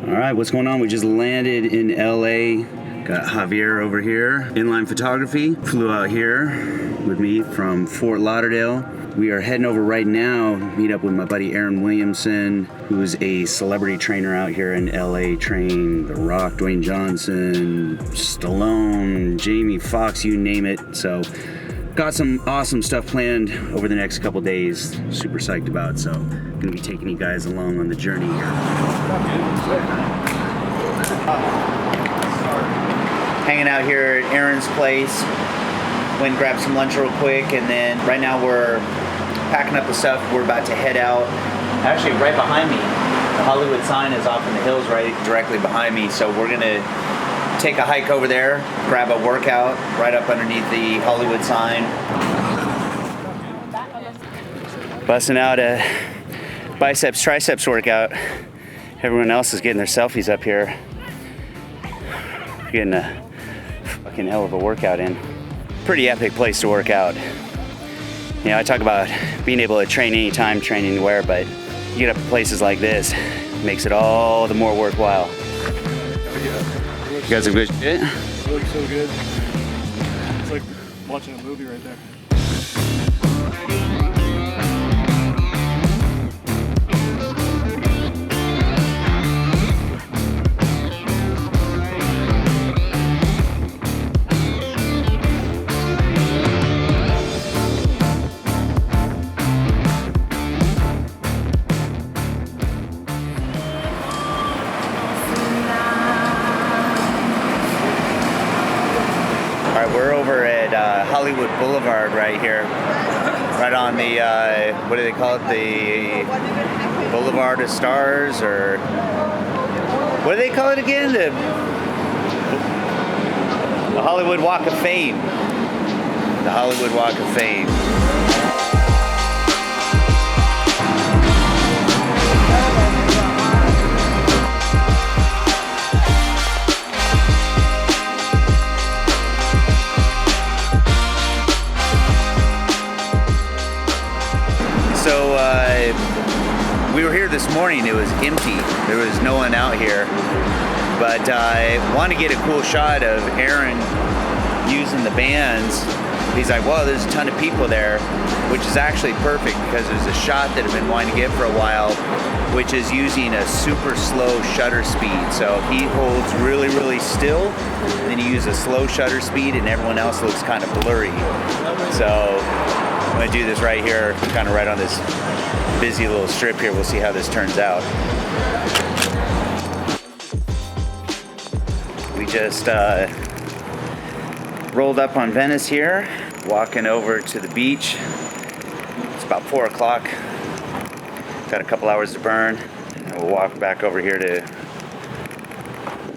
All right, what's going on? We just landed in LA. Got Javier over here, Inline Photography. Flew out here with me from Fort Lauderdale. We are heading over right now, meet up with my buddy Aaron Williamson, who is a celebrity trainer out here in LA, trained The Rock, Dwayne Johnson, Stallone, Jamie Foxx, you name it. So got some awesome stuff planned over the next couple days. Super psyched about, so gonna be taking you guys along on the journey here. Hanging out here at Aaron's place. Went and grabbed some lunch real quick, and then right now we're packing up the stuff. We're about to head out. Actually, right behind me, the Hollywood sign is off in the hills right directly behind me, so we're gonna take a hike over there, grab a workout right up underneath the Hollywood sign. Busting out a biceps, triceps workout. Everyone else is getting their selfies up here. Getting a fucking hell of a workout in. Pretty epic place to work out. You know, I talk about being able to train anytime, train anywhere, but you get up to places like this, it makes it all the more worthwhile. You got some good shit? It looks so good. It's like watching a movie right there. We're over at Hollywood Boulevard right here, right on the, what do they call it, the Boulevard of Stars, or what do they call it again? The Hollywood Walk of Fame. The Hollywood Walk of Fame. So we were here this morning. It was empty. There was no one out here. But I wanted to get a cool shot of Aaron using the bands. He's like, "Well, there's a ton of people there," which is actually perfect because there's a shot that I've been wanting to get for a while, which is using a super slow shutter speed. So he holds really, really still, and then you use a slow shutter speed, and everyone else looks kind of blurry. So I'm gonna do this right here, kind of right on this busy little strip here. We'll see how this turns out. We just rolled up on Venice here, walking over to the beach. It's about 4 o'clock. Got a couple hours to burn. And we'll walk back over here to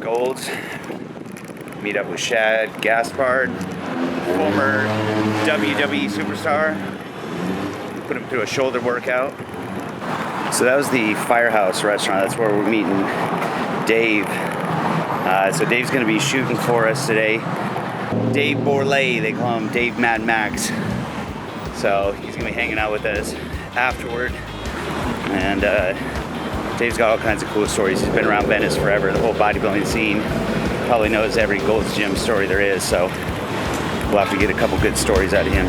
Golds, meet up with Shad Gaspard, former WWE superstar. Put him through a shoulder workout. So that was the Firehouse restaurant. That's where we're meeting Dave. So Dave's gonna be shooting for us today. Dave Borlay, they call him Dave Mad Max. So he's gonna be hanging out with us afterward. And Dave's got all kinds of cool stories. He's been around Venice forever, the whole bodybuilding scene. Probably knows every Golds Gym story there is, so we'll have to get a couple good stories out of him.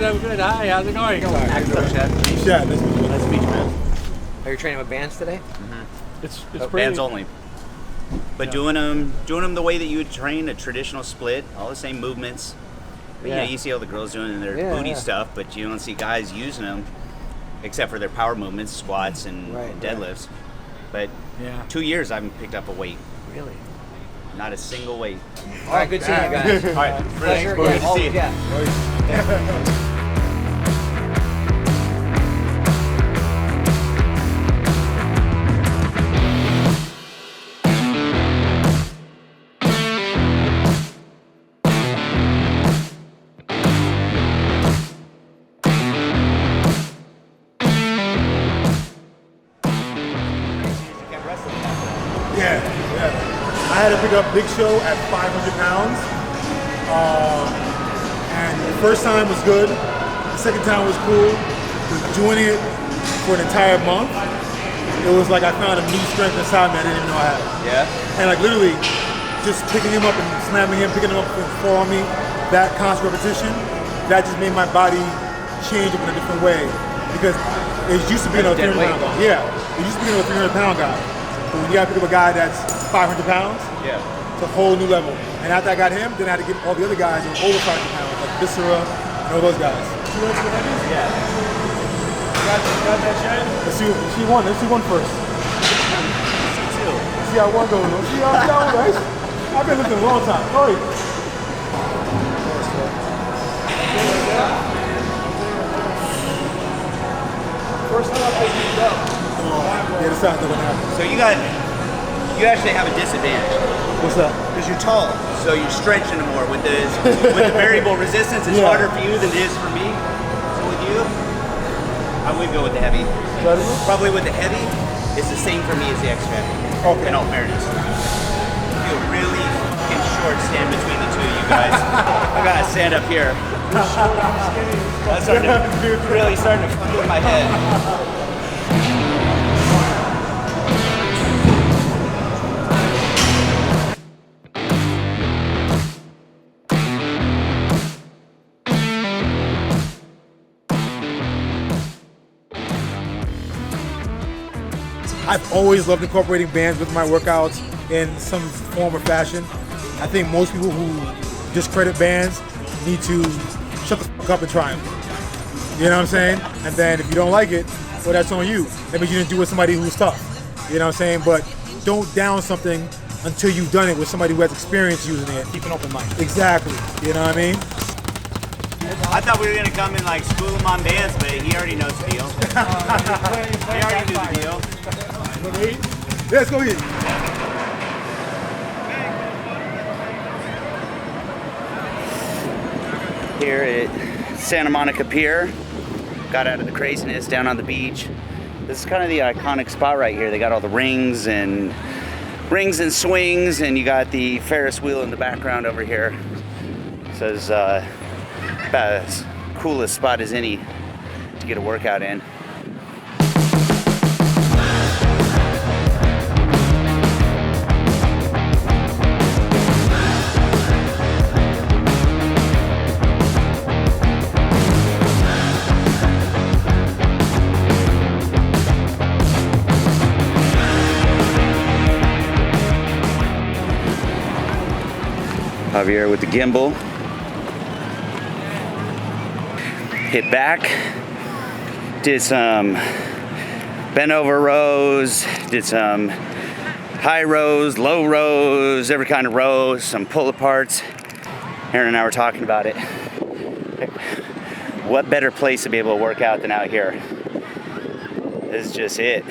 I'm good. Hi, how's it going? Excellent, Chad. Yeah, nice to meet you, man. Are you training with bands today? Mm-hmm. It's Bands pretty... only. But Yeah. doing them the way that you would train a traditional split, all the same movements. But Yeah. you see all the girls doing their Yeah, booty yeah. stuff, but you don't see guys using them except for their power movements, squats and Right, deadlifts. But Yeah. 2 years I haven't picked up a weight. Really? Not a single weight. All right, good seeing you guys. All right, Pleasure. good to see you. Yeah. Yeah. Yeah. I had to pick up Big Show at 500 pounds. And the first time was good. The second time was cool. But doing it for an entire month, it was like I found a new strength inside me I didn't even know I had. Yeah. And like literally, just picking him up and slamming him, picking him up and fall on me, that constant repetition, that just made my body change up in a different way. Because it used to be a 300 pound guy. Yeah, it used to be a 300 pound guy. But when you gotta pick up a guy that's 500 pounds, Yeah. it's a whole new level. And after I got him, then I had to get all the other guys who were over 500 pounds, like Viscera and all those guys. You want to see what Yeah. got that shine? Let's see one. Let's see one first. Let's see how one goes. Let's see how one goes. I've been listening a long time. Go ahead. First time I played you up. Yeah, this sounds like what happened. So you actually have a disadvantage What's up? because you're tall. So you're stretching them more with the variable resistance. It's Yeah. harder for you than it is for me. So with you, I would go with the heavy. Probably with the heavy, it's the same for me as the extra heavy. Okay. In all fairness, I feel really fucking short standing between the two of you guys. I gotta stand up here. That's really starting to fuck with my head. I've always loved incorporating bands with my workouts in some form or fashion. I think most people who discredit bands need to shut the fuck up and try them. You know what I'm saying? And then if you don't like it, well, that's on you. That means you didn't do it with somebody who's tough. You know what I'm saying? But don't down something until you've done it with somebody who has experience using it. Keep an open mind. Exactly. You know what I mean? I thought we were gonna come and like school him on bands, but he already knows the deal. He already knew the deal. Yeah, let's go eat. Here at Santa Monica Pier, got out of the craziness down on the beach. This is kind of the iconic spot right here. They got all the rings and swings, and you got the Ferris wheel in the background over here. So it's about as coolest spot as any to get a workout in. Javier with the gimbal. Hit back. Did some bent over rows. Did some high rows, low rows, every kind of rows, some pull aparts. Aaron and I were talking about it. What better place to be able to work out than out here? This is just it.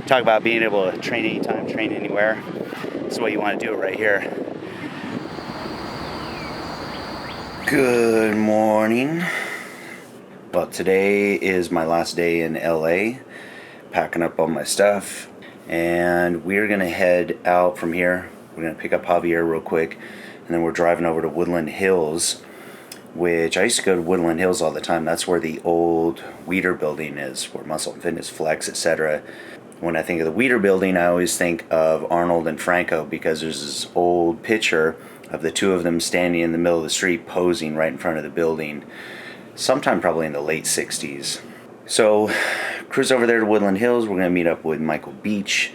Talk about being able to train anytime, train anywhere. That's the way you want to do it right here. Good morning. Well, today is my last day in LA, packing up all my stuff, and we're gonna head out from here. We're gonna pick up Javier real quick, and then we're driving over to Woodland Hills, which I used to go to Woodland Hills all the time. That's where the old Weider building is, where Muscle and Fitness, Flex, etc. When I think of the Weider building, I always think of Arnold and Franco, because there's this old picture of the two of them standing in the middle of the street posing right in front of the building, sometime probably in the late 60s. So, cruise over there to Woodland Hills. We're going to meet up with Michael Beach,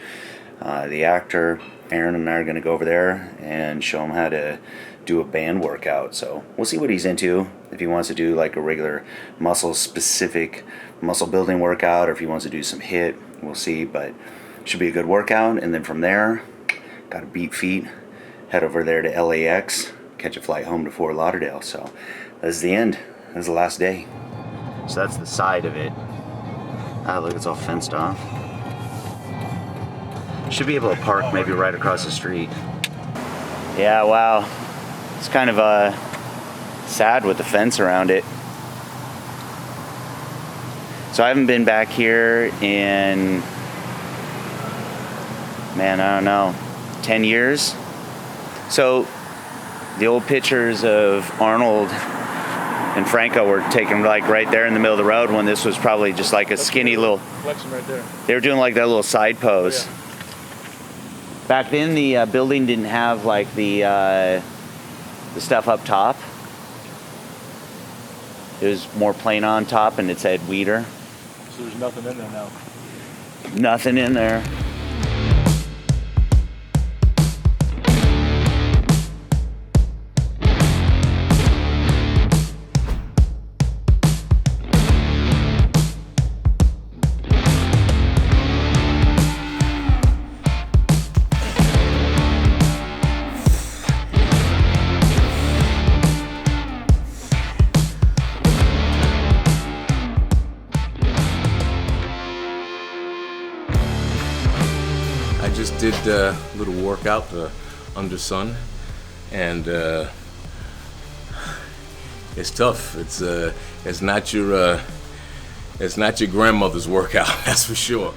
the actor. Aaron and I are going to go over there and show him how to do a band workout. So, we'll see what he's into. If he wants to do like a regular muscle-specific muscle building workout, or if he wants to do some HIIT, we'll see. But should be a good workout. And then from there, got to beat feet. Head over there to LAX, catch a flight home to Fort Lauderdale. So that's the end. That's the last day. So that's the side of it. Ah, look, it's all fenced off. Should be able to park maybe right across the street. Yeah, wow. It's kind of sad with the fence around it. So I haven't been back here in, man, I don't know, 10 years. So the old pictures of Arnold and Franco were taken like right there in the middle of the road when this was probably just like a skinny little. Flexion right there. They were doing like that little side pose. Yeah. Back then, the building didn't have like the stuff up top. It was more plain on top, and it said Weeder. So there's nothing in there now. Nothing in there. I just did a little workout under sun, and it's tough. It's not your grandmother's workout, that's for sure.